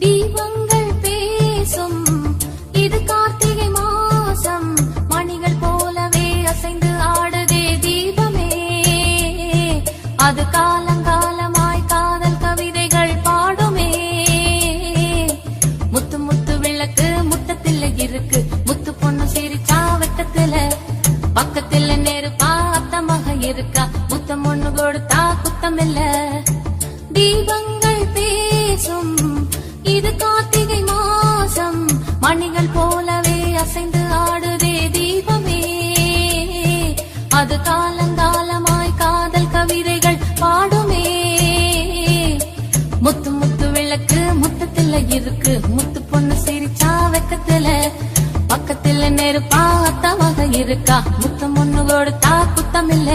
தீபங்கள் பேசும் இது கார்த்திகை மாசம் மணிகள் போலவே அசைந்து ஆடுதே தீபமே அது காலங்காலமாய் காதல் கவிதைகள் பாடுமே முத்து முத்து விளக்கு முத்தத்தில் இருக்கு முத்து பொண்ணு சிரிச்சா வெட்டத்துல பக்கத்துல நெருப்பா அத்தமாக இருக்கா முத்தம் ஒண்ணு கொடுத்தா குத்தமில்ல தீபங்கள் பேசும் இது கார்த்திகை மாசம் மணிகள் போலவே அசைந்து ஆடுதே தீபமே அது காலங்காலமாய் காதல் கவிதைகள் பாடுமே முத்து முத்து விளக்கு முத்தத்துல இருக்கு முத்து பொண்ணு சிரிச்சா வெக்கத்துல பக்கத்துல நெருப்பா அத்தமாக இருக்கா முத்தம் ஒண்ணு கொடுத்தா குத்தமில்ல